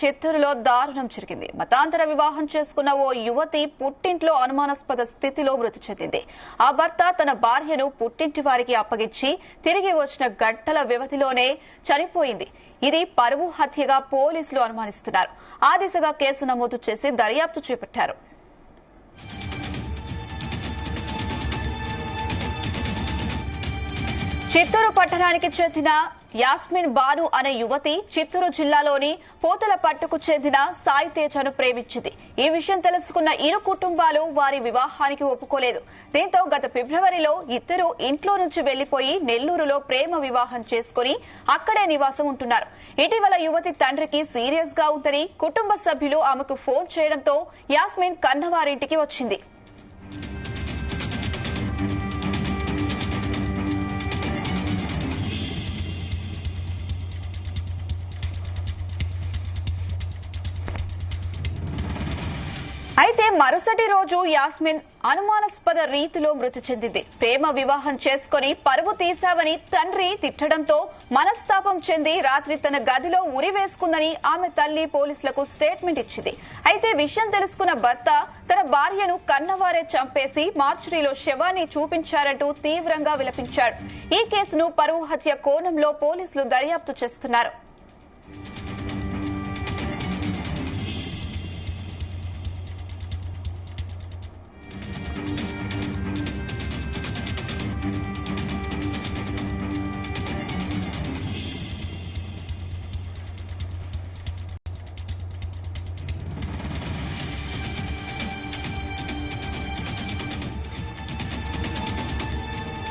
చిత్తూరులో దారుణం జరిగింది. మతాంతర వివాహం చేసుకున్న ఓ యువతి పుట్టింట్లో అనుమానాస్పద స్థితిలో మృతి చెందింది. ఆ భర్త తన భార్యను పుట్టింటి వారికి అప్పగించి తిరిగి వచ్చిన గంటల వ్యవధిలోనే చనిపోయింది. ఇది పరువు హత్యగా పోలీసులు అనుమానిస్తున్నారు. ఆ దిశగా కేసు నమోదు చేసి దర్యాప్తు చేపట్టారు. చిత్తూరు పట్టణానికి చెందిన యాస్మిన్ బాను అనే యువతి చిత్తూరు జిల్లాలోని పోతలపట్టుకు చెందిన సాయి తేజను ప్రేమించింది. ఈ విషయం తెలుసుకున్న ఇరు కుటుంబాలు వారి వివాహానికి ఒప్పుకోలేదు. దీంతో గత ఫిబ్రవరిలో ఇద్దరు ఇంట్లో నుంచి వెళ్లిపోయి నెల్లూరులో ప్రేమ వివాహం చేసుకుని అక్కడే నివాసం ఉంటున్నారు. ఇటీవల యువతి తండ్రికి సీరియస్ గా ఉందని కుటుంబ సభ్యులు ఆమెకు ఫోన్ చేయడంతో యాస్మిన్ కన్నవారింటికి వచ్చింది. అయితే మరుసటి రోజు యాస్మిన్ అనుమానాస్పద రీతిలో మృతి చెందింది. ప్రేమ వివాహం చేసుకుని పరువు తీశావని తండ్రి తిట్టడంతో మనస్తాపం చెంది రాత్రి తన గదిలో ఉరి వేసుకుందని ఆమె తల్లి పోలీసులకు స్టేట్మెంట్ ఇచ్చింది. అయితే విషయం తెలుసుకున్న భర్త తన భార్యను కన్నవారే చంపేసి మార్చురీలో శవాన్ని చూపించారంటూ తీవ్రంగా విలపించాడు. ఈ కేసును పరువు హత్య కోణంలో పోలీసులు దర్యాప్తు చేస్తున్నారు.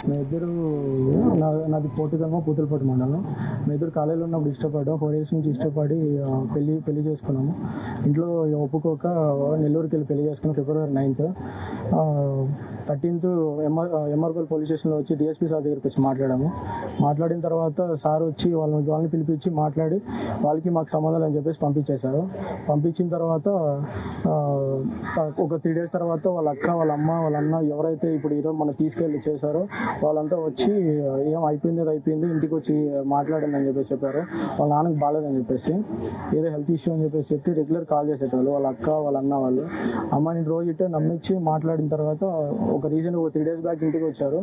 మేము ఇద్దరు నాది పోటుగల్మ పూతలపట్టు మండలం. మేము ఇద్దరు కాలేజీలో ఉన్నప్పుడు ఇష్టపడ్డాం. 4 years నుంచి ఇష్టపడి పెళ్లి చేసుకున్నాము. ఇంట్లో ఒప్పుకోక నెల్లూరుకి వెళ్ళి పెళ్లి చేసుకున్నాం. February 9th 13th ఎంఆర్పల్ పోలీస్ స్టేషన్లో వచ్చి డిఎస్పీ సార్ దగ్గరికి వచ్చి మాట్లాడిన తర్వాత సార్ వచ్చి వాళ్ళని పిలిపించి మాట్లాడి వాళ్ళకి మాకు సంబంధాలు అని చెప్పేసి పంపించేశారు. పంపించిన తర్వాత ఒక 3 days తర్వాత వాళ్ళ అక్క, వాళ్ళ అమ్మ, వాళ్ళ అన్న ఎవరైతే ఇప్పుడు ఈరోజు మనం తీసుకెళ్ళి చేశారో వాళ్ళంతా వచ్చి ఏం అయిపోయింది ఇంటికి వచ్చి మాట్లాడండి అని చెప్పేసి చెప్పారు. వాళ్ళ నాన్నకి బాగాలేదని చెప్పేసి ఏదో హెల్త్ ఇష్యూ అని చెప్పేసి చెప్పి రెగ్యులర్ కాల్ చేసేటోళ్ళు వాళ్ళ అక్క, వాళ్ళ అన్న వాళ్ళు. అమ్మాయిని రోజు ఇట్టే నమ్మించి మాట్లాడిన తర్వాత ఒక 3 days బ్యాక్ ఇంటికి వచ్చారు.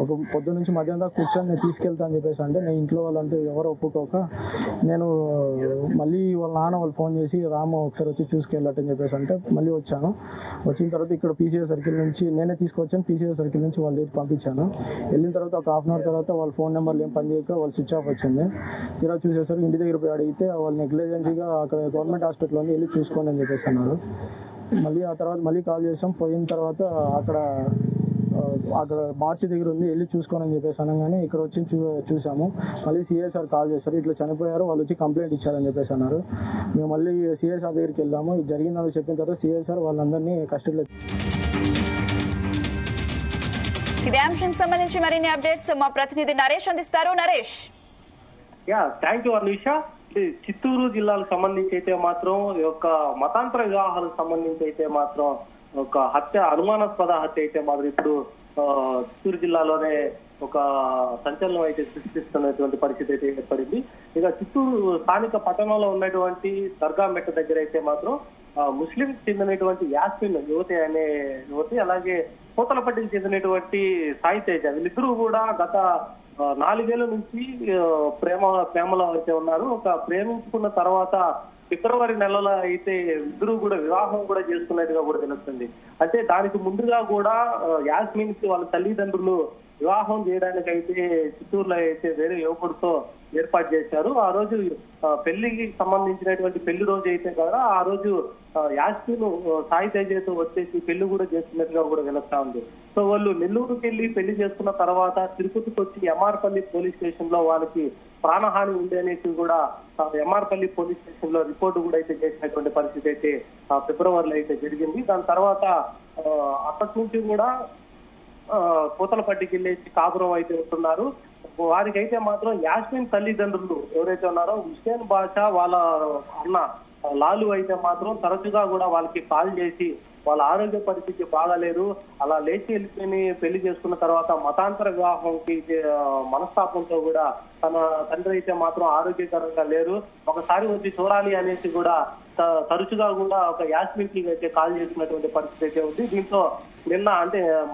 ఒక పొద్దు నుంచి మధ్యాహ్నం దాకా కూర్చొని నేను తీసుకెళ్తా అని చెప్పేసి అంటే నేను ఇంట్లో వాళ్ళంతా ఎవరు ఒప్పుకోక నేను మళ్ళీ వాళ్ళ నాన్న వాళ్ళు ఫోన్ చేసి రాము ఒకసారి వచ్చి చూసుకెళ్ళటని చెప్పేసి అంటే మళ్ళీ వచ్చాను. వచ్చిన తర్వాత ఇక్కడ PCA సర్కిల్ నుంచి నేనే తీసుకొచ్చాను. PCA సర్కిల్ నుంచి వాళ్ళ దగ్గర పంపించాను. వెళ్ళిన తర్వాత ఒక 1/2 hour తర్వాత వాళ్ళ ఫోన్ నెంబర్లు ఏం పనిచేయక వాళ్ళు స్విచ్ ఆఫ్ వచ్చింది. తీరా చూసేసరికి ఇంటి దగ్గర పోయి అడిగితే వాళ్ళు నెగ్లిజెన్సీగా అక్కడ గవర్నమెంట్ హాస్పిటల్లో వెళ్ళి చూసుకోండి అని చెప్పేసి అన్నారు. మళ్ళీ ఆ తర్వాత మళ్ళీ కాల్ చేసాం. పోయిన తర్వాత అక్కడ మార్చి దగ్గర ఉంది వెళ్ళి చూసుకోనని చెప్పేసి అనగానే ఇక్కడ వచ్చి చూసాము. మళ్ళీ CSR కాల్ చేశారు, ఇట్లా చనిపోయారు, వాళ్ళు వచ్చి కంప్లైంట్ ఇచ్చారని చెప్పేసి అన్నారు. మేము మళ్ళీ CSR దగ్గరికి వెళ్ళాము. ఇది జరిగిందని చెప్పిన తర్వాత CSR వాళ్ళందరినీ కస్టడీలో. ఇదే అంశం సంబంధించి మరిన్ని అప్డేట్స్ మా ప్రతినిధి నరేష్ అందిస్తారు. నరేష్. Thank you Anusha. చిత్తూరు జిల్లాకు సంబంధించి అయితే మాత్రం ఈ యొక్క మతాంతర వివాహాలకు సంబంధించి అయితే మాత్రం ఒక అనుమానాస్పద హత్య అయితే మాత్రం ఇప్పుడు చిత్తూరు జిల్లాలోనే ఒక సంచలనం అయితే సృష్టిస్తున్నటువంటి పరిస్థితి అయితే ఏర్పడింది. ఇక చిత్తూరు స్థానిక పట్టణంలో ఉన్నటువంటి దర్గా మెట్ట దగ్గర అయితే మాత్రం ముస్లిం చెందినటువంటి యాస్మిన్ యువతి అలాగే పోతలపట్టికి చెందినటువంటి సాయి తేజ వీళ్ళిద్దరూ కూడా గత 4 ఏళ్ల నుంచి ప్రేమలో అయితే ఉన్నారు. ఒక ప్రేమించుకున్న తర్వాత ఫిబ్రవరి నెలలో అయితే ఇద్దరు కూడా వివాహం కూడా చేసుకున్నట్టుగా కూడా తెలుస్తుంది. అంటే దానికి ముందుగా కూడా యాస్మిన్ కి వాళ్ళ తల్లిదండ్రులు వివాహం చేయడానికి అయితే చిత్తూరులో అయితే వేరే యువకుడితో ఏర్పాటు చేశారు. ఆ రోజు పెళ్లికి సంబంధించినటువంటి పెళ్లి రోజు అయితే కదా ఆ రోజు యాస్మిన్ సాయి తేజతో వచ్చేసి పెళ్లి కూడా చేసుకున్నట్టుగా కూడా తెలుస్తా ఉంది. సో వాళ్ళు నెల్లూరుకి వెళ్ళి పెళ్లి చేసుకున్న తర్వాత తిరుపతికి వచ్చి ఎంఆర్పల్లి పోలీస్ స్టేషన్ లో వాళ్ళకి ప్రాణహాని ఉంది అనేసి కూడా ఎంఆర్పల్లి పోలీస్ స్టేషన్ లో రిపోర్టు కూడా అయితే చేసినటువంటి పరిస్థితి అయితే ఫిబ్రవరిలో అయితే జరిగింది. దాని తర్వాత అక్కడి నుంచి కూడా పూతలపట్టికి వెళ్ళేసి కాపురం అయితే ఉంటున్నారు. వారికైతే మాత్రం యాస్మిన్ తల్లిదండ్రులు ఎవరైతే ఉన్నారో హుస్సేన్ బాషా వాళ్ళ అన్న లాలు అయితే మాత్రం తరచుగా కూడా వాళ్ళకి కాల్ చేసి వాళ్ళ ఆరోగ్య పరిస్థితి బాగాలేదు, అలా లేచి వెళ్ళిపోయి పెళ్లి చేసుకున్న తర్వాత మతాంతర వివాహంకి మనస్తాపంతో కూడా తన తండ్రి అయితే మాత్రం ఆరోగ్యకరంగా లేరు, ఒకసారి వచ్చి చూడాలి అనేసి కూడా తరచుగా కూడా ఒక యాస్మిన్ కి అయితే కాల్ చేసినటువంటి పరిస్థితి అయితే ఉంది. దీంతో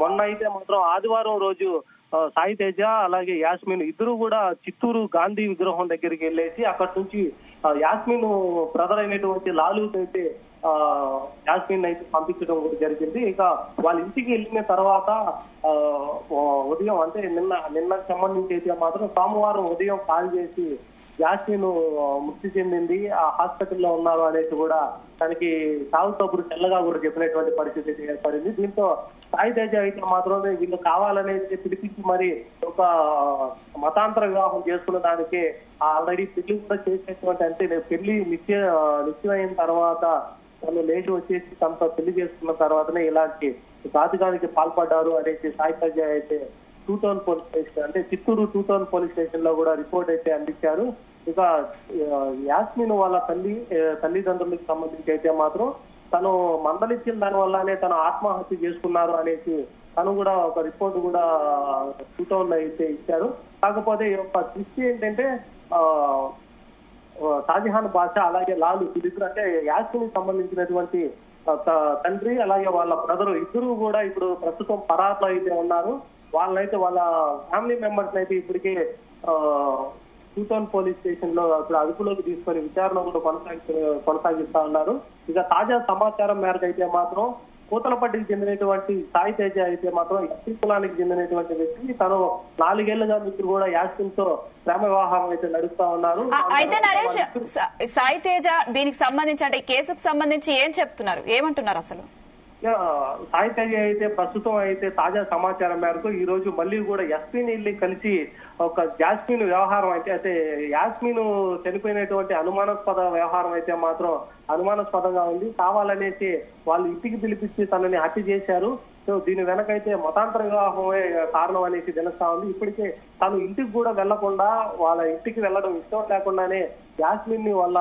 మొన్న అయితే మాత్రం ఆదివారం రోజు సాయి తేజ అలాగే యాస్మిన్ ఇద్దరు కూడా చిత్తూరు గాంధీ విగ్రహం దగ్గరికి వెళ్ళేసి అక్కడి నుంచి యాస్మిన్ బ్రదర్ అయినటువంటి లాలు అయితే యాస్మిన్ అయితే పంపించడం కూడా జరిగింది. ఇక వాళ్ళ ఇంటికి వెళ్ళిన తర్వాత ఉదయం నిన్న సంబంధించి అయితే మాత్రం సోమవారం ఉదయం కాల్ చేసి యాస్మిన్ మృతి చెందింది, ఆ హాస్పిటల్లో ఉన్నారు అనేసి కూడా తనకి సాగు కబురు తెల్లగా కూడా చెప్పినటువంటి పరిస్థితి ఏర్పడింది. దీంతో సాయి తేజ అయితే మాత్రం వీళ్ళు కావాలనేసి పిలిపించి మరి ఒక మతాంతర వివాహం చేసుకున్న దానికి ఆల్రెడీ పెళ్లి కూడా చేసేటువంటి అంటే పెళ్లి నిశ్చయమైన తర్వాత తను లేచి వచ్చేసి తనతో పెళ్లి చేసుకున్న తర్వాతనే ఇలాంటి ఘాతుకానికి పాల్పడ్డారు అనేసి సాయి తేజ అయితే పోలీస్ స్టేషన్ అంటే చిత్తూరు పోలీస్ స్టేషన్ లో కూడా రిపోర్ట్ అయితే అందించారు. ఇక యాస్మిన్ వాళ్ళ తల్లిదండ్రులకు సంబంధించి అయితే మాత్రం తను మందలిచ్చిన దాని వల్లనే తను ఆత్మహత్య చేసుకున్నారు అనేసి తను కూడా ఒక రిపోర్ట్ కూడా లో అయితే ఇచ్చారు. కాకపోతే ఈ యొక్క దృష్టి ఏంటంటే షాజహాన్ బాషా అలాగే లాలు వీళ్ళిద్దరు అంటే యాస్మిన్ సంబంధించినటువంటి తండ్రి అలాగే వాళ్ళ బ్రదర్ ఇద్దరు కూడా ఇప్పుడు ప్రస్తుతం పరారులో అయితే ఉన్నారు. వాళ్ళైతే వాళ్ళ ఫ్యామిలీ మెంబర్స్ అయితే ఇప్పటికే పోలీస్ స్టేషన్ లో ఇప్పుడు అదుపులోకి తీసుకొని విచారణ కూడా కొనసాగిస్తా ఉన్నారు. ఇక తాజా సమాచారం మేరకు అయితే మాత్రం కూతలపట్టికి చెందినటువంటి సాయి తేజ అయితే మాత్రం ఎస్సీ కులానికి చెందినటువంటి వ్యక్తి తను 4 ఏళ్లుగా మిత్రులు కూడా యాస్మిన్ తో ప్రేమ వ్యవహారం అయితే నడుస్తా ఉన్నారు. అయితే నరేష్, సాయి తేజ దీనికి సంబంధించి అంటే ఈ కేసుకు సంబంధించి ఏం చెప్తున్నారు, ఏమంటున్నారు అసలు? సాయి తేజ అయితే ప్రస్తుతం అయితే తాజా సమాచారం మేరకు ఈ రోజు మళ్ళీ కూడా ఎస్పీని వెళ్ళి కలిసి ఒక జాస్మిన్ వ్యవహారం అయితే యాస్మిన్ చనిపోయినటువంటి అనుమానాస్పద వ్యవహారం అయితే మాత్రం అనుమానాస్పదంగా ఉంది, కావాలనేసి వాళ్ళు ఇంటికి పిలిపించి తనని హత్య చేశారు. సో దీని వెనకైతే మతాంతర వివాహమే కారణం అనేసి తెలుస్తా ఉంది. ఇప్పటికే తను ఇంటికి కూడా వెళ్లకుండా వాళ్ళ ఇంటికి వెళ్లడం ఇష్టం లేకుండానే యాస్మిన్ ని వాళ్ళ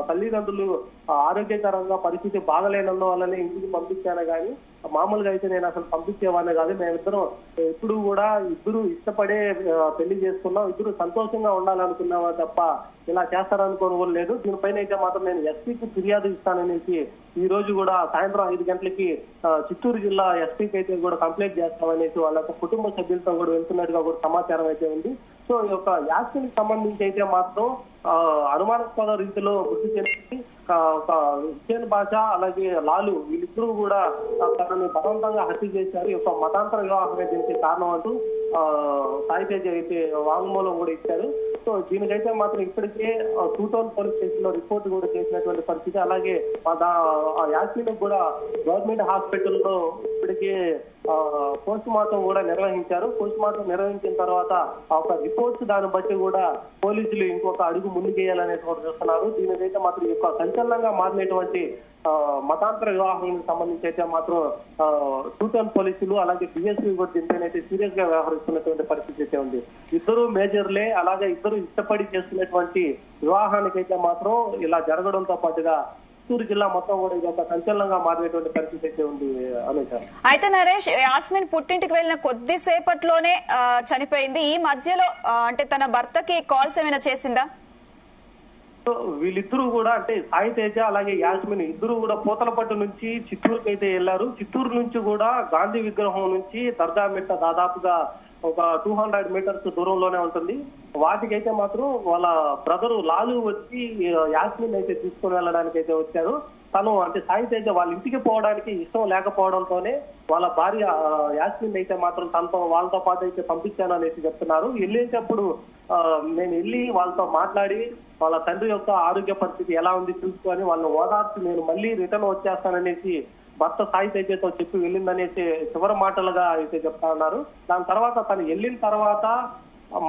తల్లిదండ్రులు ఆరోగ్యకరంగా పరిస్థితి బాగలేనందు వల్లనే ఇంటికి పంపించాను కానీ మామూలుగా అయితే నేను అసలు పంపించేవాడిని కాదు, మేమిద్దరం ఎప్పుడు కూడా ఇద్దరు ఇష్టపడే పెళ్లి చేసుకున్నాం, ఇద్దరు సంతోషంగా ఉండాలనుకున్నావా తప్ప ఇలా చేస్తారనుకోని లేదు. దీనిపైన అయితే మాత్రం నేను ఎస్పీకి ఫిర్యాదు ఇస్తాననేసి ఈ రోజు కూడా సాయంత్రం 5 గంటలకి చిత్తూరు జిల్లా ఎస్పీకి అయితే కూడా కంప్లైంట్ చేస్తామనేసి వాళ్ళ కుటుంబ సభ్యులతో కూడా వెళ్తున్నట్టుగా కూడా సమాచారం అయితే ఉంది. సో ఈ యొక్క యాక్షన్ సంబంధించి అయితే మాత్రం అనుమానాస్పద రీతిలో మృతి చెంది ఒక హుస్సేన్ బాషా అలాగే లాలు వీళ్ళిద్దరూ కూడా తనని బలవంతంగా హత్య చేశారు, ఈ యొక్క మతాంతర వివాహమే దీనికి కారణం అంటూ సాయి తేజ అయితే వాంగ్మూలం కూడా ఇచ్చారు. సో దీనికైతే మాత్రం ఇప్పటికే పోలీస్ స్టేషన్ లో రిపోర్ట్ కూడా చేసినటువంటి పరిస్థితి. అలాగే యాస్మిన్ కూడా గవర్నమెంట్ హాస్పిటల్లో ఇప్పటికే పోస్ట్ మార్టం కూడా నిర్వహించారు. పోస్ట్ మార్టం నిర్వహించిన తర్వాత ఒక రిపోర్ట్స్ దాన్ని బట్టి కూడా పోలీసులు ఇంకొక అడుగు ముందుకేయాలనేది కూడా చూస్తున్నారు. దీనికైతే మాత్రం ఈ యొక్క సంచలనంగా మారినటువంటి మతాంతర వివాహానికి సంబంధించి అయితే మాత్రం పోలీసులు అలాగే డిఎస్పీ కూడా దీనిపైనైతే సీరియస్ గా వ్యవహరిస్తున్నటువంటి పరిస్థితి అయితే ఉంది. ఇద్దరు మేజర్లే, అలాగే ఇద్దరు ఇష్టపడి చేస్తున్నటువంటి వివాహానికైతే మాత్రం ఇలా జరగడంతో పాటుగా చిత్తూరు జిల్లా మొత్తం కూడా ఇది ఒక సంచలనంగా మారినటువంటి పరిస్థితి అయితే ఉంది. అయితే నరేష్, యాస్మిన్ పుట్టింటికి వెళ్ళిన కొద్దిసేపట్లోనే చనిపోయింది. ఈ మధ్యలో అంటే తన భర్తకి కాల్స్ ఏమైనా చేసిందా? వీళ్ళిద్దరూ కూడా అంటే సాయి తేజ అలాగే యాస్మిన్ ఇద్దరు కూడా పూతలపట్టు నుంచి చిత్తూరుకి అయితే వెళ్లారు. చిత్తూరు నుంచి కూడా గాంధీ విగ్రహం నుంచి దర్గా మిట్ట దాదాపుగా ఒక 200 మీటర్స్ దూరంలోనే ఉంటుంది. వాటికైతే మాత్రం వాళ్ళ బ్రదరు లాలు వచ్చి యాస్మిన్ అయితే తీసుకుని వెళ్ళడానికి అయితే వచ్చారు. తను అంటే సాయి తేజ వాళ్ళ ఇంటికి పోవడానికి ఇష్టం లేకపోవడంతోనే వాళ్ళ భార్య యాస్మిన్ అయితే మాత్రం తనతో వాళ్ళతో పాటు అయితే పంపించాను అనేసి చెప్తున్నారు. వెళ్ళేటప్పుడు నేను వెళ్ళి వాళ్ళతో మాట్లాడి వాళ్ళ తండ్రి యొక్క ఆరోగ్య పరిస్థితి ఎలా ఉంది చూసుకొని వాళ్ళని ఓదార్చి నేను మళ్ళీ రిటర్న్ వచ్చేస్తాననేసి భర్త సాయి తేజతో చెప్పి వెళ్ళిందనేసి చివరి మాటలుగా అయితే చెప్తా ఉన్నారు. దాని తర్వాత తను వెళ్ళిన తర్వాత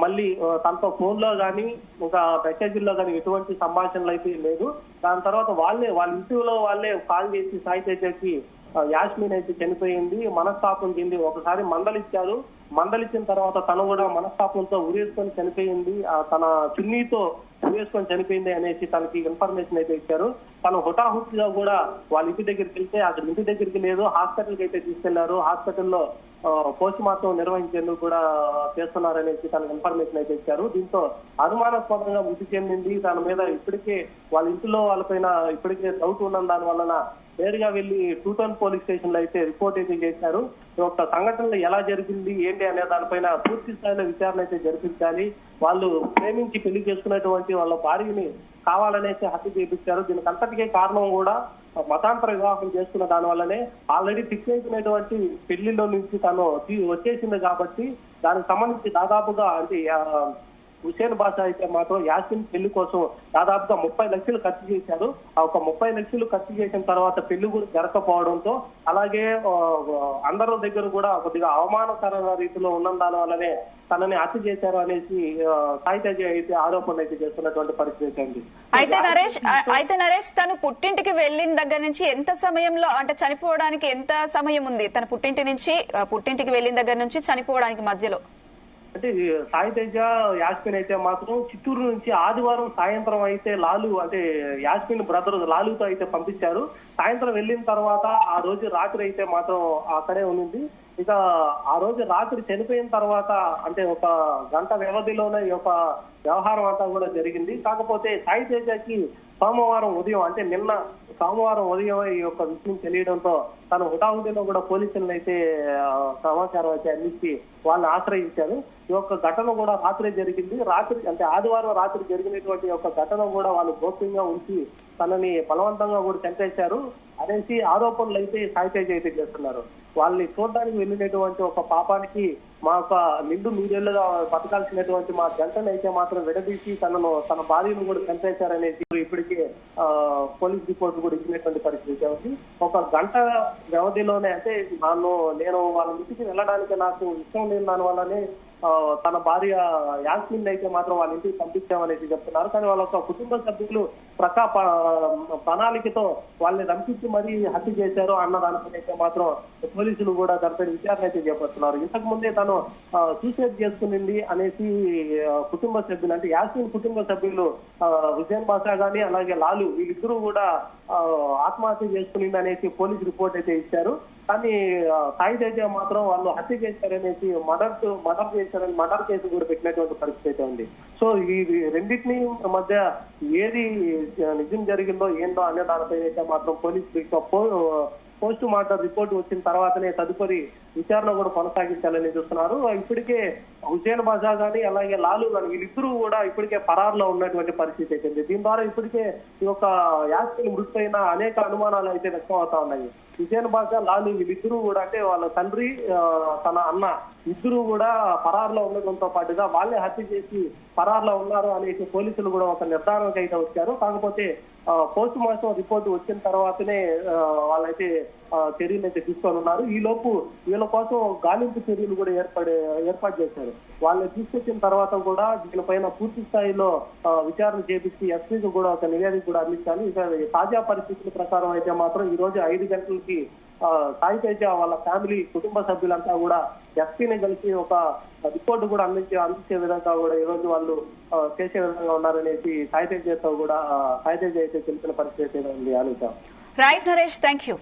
మళ్ళీ తనతో ఫోన్ లో గానీ ఇంకా మెసేజ్ల్లో గానీ ఎటువంటి సంభాషణలు అయితే లేదు. దాని తర్వాత వాళ్ళ ఇంటిలో వాళ్ళే కాల్ చేసి సాయి తేజకి యాస్మిన్ అయితే చనిపోయింది, మనస్తాపం చెంది ఒకసారి మందలిచ్చారు, మందలించిన తర్వాత తను కూడా మనస్తాపంతో ఉరేసుకొని చనిపోయింది, తన చున్నీతో ఉరేసుకొని చనిపోయింది అనేసి తనకి ఇన్ఫర్మేషన్ అయితే ఇచ్చారు. తను హుటాహుటిగా కూడా వాళ్ళ ఇంటి దగ్గరికి వెళ్తే అక్కడ ఇంటి దగ్గరికి లేదు, హాస్పిటల్కి అయితే తీసుకెళ్లారు. హాస్పిటల్లో పోస్ట్ మార్టం నిర్వహించేందుకు కూడా చేస్తున్నారనేసి తనకు ఇన్ఫర్మేషన్ అయితే ఇచ్చారు. దీంతో అనుమానాస్పదంగా మృతి చెందింది. దాని మీద ఇప్పటికే వాళ్ళ ఇంట్లో వాళ్ళపైన ఇప్పటికే డౌట్ ఉన్న దాని వలన నేరుగా వెళ్లి 2 టౌన్ పోలీస్ స్టేషన్ లో అయితే రిపోర్ట్ అయితే చేశారు. ఒక సంఘటనలు ఎలా జరిగింది ఏంటి అనే దానిపైన పూర్తి స్థాయిలో విచారణ అయితే జరిపించాలి. వాళ్ళు ప్రేమించి పెళ్లి చేసుకున్నటువంటి వాళ్ళ భార్యని కావాలనేసి హత్య చేయించారు. దీనికి అంతటికే కారణం కూడా మతాంతర వివాహం చేసుకున్న దాని వల్లనే ఆల్రెడీ ఫిక్స్ అయినటువంటి పెళ్లిలో నుంచి తను వచ్చేసింది కాబట్టి దానికి సంబంధించి దాదాపుగా అంటే హుసేన్ బాషా అయితే మాత్రం యాస్మిన్ పెళ్లి కోసం దాదాపుగా 30 లక్షలు ఖర్చు చేశారు. ఆ ఒక 30 లక్షలు ఖర్చు చేసిన తర్వాత పెళ్లి కూడా జరగకపోవడంతో అలాగే అందరి దగ్గర కూడా కొద్దిగా అవమానకర రీతిలో ఉన్న దాని వల్లనే తనని హత్య చేశారు అనేసి సాయి తేజ అయితే ఆరోపణలు అయితే చేస్తున్నటువంటి పరిస్థితి అండి. అయితే నరేష్ తను పుట్టింటికి వెళ్ళిన దగ్గర నుంచి ఎంత సమయంలో అంటే చనిపోవడానికి ఎంత సమయం ఉంది? తన పుట్టింటికి వెళ్ళిన దగ్గర నుంచి చనిపోవడానికి మధ్యలో అంటే సాయి తేజ యాస్మిన్ అయితే మాత్రం చిత్తూరు నుంచి ఆదివారం సాయంత్రం అయితే లాలు అంటే యాస్మిన్ బ్రదర్ లాలుతో అయితే పంపించారు. సాయంత్రం వెళ్ళిన తర్వాత ఆ రోజు రాత్రి అయితే మాత్రం అక్కడే ఉంది. ఇక ఆ రోజు రాత్రి చనిపోయిన తర్వాత అంటే ఒక గంట వ్యవధిలోనే ఈ యొక్క వ్యవహారం అంతా కూడా జరిగింది. కాకపోతే సాయి తేజకి సోమవారం ఉదయం అంటే నిన్న సోమవారం ఉదయం ఈ యొక్క విషయం తెలియడంతో తను హుటాహుటిలో కూడా పోలీసులను అయితే సమాచారం అయితే అందించి వాళ్ళని ఆశ్రయించారు. ఈ యొక్క ఘటన కూడా రాత్రి జరిగింది. రాత్రి అంటే ఆదివారం రాత్రి జరిగినటువంటి యొక్క ఘటన కూడా వాళ్ళు గోప్యంగా ఉంచి తనని బలవంతంగా కూడా చంపేశారు అనేసి ఆరోపణలు అయితే సాయి తేజ అయితే చేస్తున్నారు. వాళ్ళని చూడడానికి వెళ్ళినటువంటి ఒక పాపానికి మా యొక్క నిండు 3 ఏళ్లుగా బతకాల్సినటువంటి మా జంటను అయితే మాత్రం విడదీసి తన భార్యను కూడా చంపేశారనేసి ఇప్పటికే పోలీస్ రిపోర్ట్ కూడా ఇచ్చినటువంటి పరిస్థితి ఉంది. ఒక గంట వ్యవధిలోనే అంటే నేను వాళ్ళ ఇంటికి వెళ్ళడానికి నాకు ఇష్టం లేని దాని వల్లనే తన భార్య యాస్మిన్ అయితే మాత్రం వాళ్ళ ఇంటికి పంపించామనేసి చెప్తున్నారు. కానీ వాళ్ళ కుటుంబ సభ్యులు ప్రణాళికతో వాళ్ళని రంపించి మరీ హత్య చేశారు అన్న దానిపై అయితే మాత్రం పోలీసులు కూడా దానిపై విచారణ అయితే చేపడుతున్నారు. ఇంతకు ముందే తను సూసైడ్ చేసుకునింది అనేసి కుటుంబ సభ్యులు అంటే యాస్మిన్ కుటుంబ సభ్యులు హుసేన్ బాషా గానీ అలాగే లాలు వీళ్ళిద్దరూ కూడా ఆత్మహత్య చేసుకునింది అనేసి పోలీసు రిపోర్ట్ అయితే ఇచ్చారు. కానీ సాయి తేజ మాత్రం వాళ్ళు హత్య చేశారనేసి మర్డర్ కేసు కూడా పెట్టినటువంటి పరిస్థితి ఉంది. సో ఈ రెండింటినీ మధ్య ఏది నిజం జరిగిందో ఏందో అనే దానిపై అయితే మాత్రం పోలీసు పోస్ట్ మార్టం రిపోర్ట్ వచ్చిన తర్వాతనే తదుపరి విచారణ కూడా కొనసాగించాలని చూస్తున్నారు. ఇప్పటికే హుసేన్ బాషా గానీ అలాగే లాలు గానీ వీళ్ళిద్దరూ కూడా ఇప్పటికే పరారులో ఉన్నటువంటి పరిస్థితి అయితే దీని ద్వారా ఇప్పటికే ఈ యొక్క యాస్మిన్ మృతిపైన అనేక అనుమానాలు అయితే వ్యక్తం అవుతా ఉన్నాయి. హుసేన్ బాషా లాలు వీళ్ళిద్దరూ కూడా అంటే వాళ్ళ తండ్రి తన అన్న ఇద్దరు కూడా పరారులో ఉండడంతో పాటుగా వాళ్ళే హత్య చేసి పరారులో ఉన్నారు అనేసి పోలీసులు కూడా ఒక నిర్ధారణకు అయితే వచ్చారు. కాకపోతే పోస్ట్ మార్టం రిపోర్ట్ వచ్చిన తర్వాతనే వాళ్ళైతే చర్యలు అయితే తీసుకొని ఉన్నారు. ఈ లోపు వీళ్ళ కోసం గాలింపు చర్యలు కూడా ఏర్పాటు చేశారు. వాళ్ళని తీసుకొచ్చిన తర్వాత కూడా దీనిపైన పూర్తి స్థాయిలో విచారణ చేపించి ఎస్పీకి కూడా ఒక నివేదిక కూడా అందించాలి. ఇక తాజా పరిస్థితుల ప్రకారం అయితే మాత్రం ఈ రోజు 5 గంటలకి సాయి తేజ వాళ్ళ ఫ్యామిలీ కుటుంబ సభ్యులంతా కూడా ఎస్పీని కలిసి ఒక రిపోర్టు కూడా అందించే విధంగా కూడా ఈ రోజు వాళ్ళు చేసే విధంగా ఉన్నారనేసి సాయి తేజ అయితే తెలిపిన పరిస్థితి ఉంది. Anusha. Right Naresh, thank you.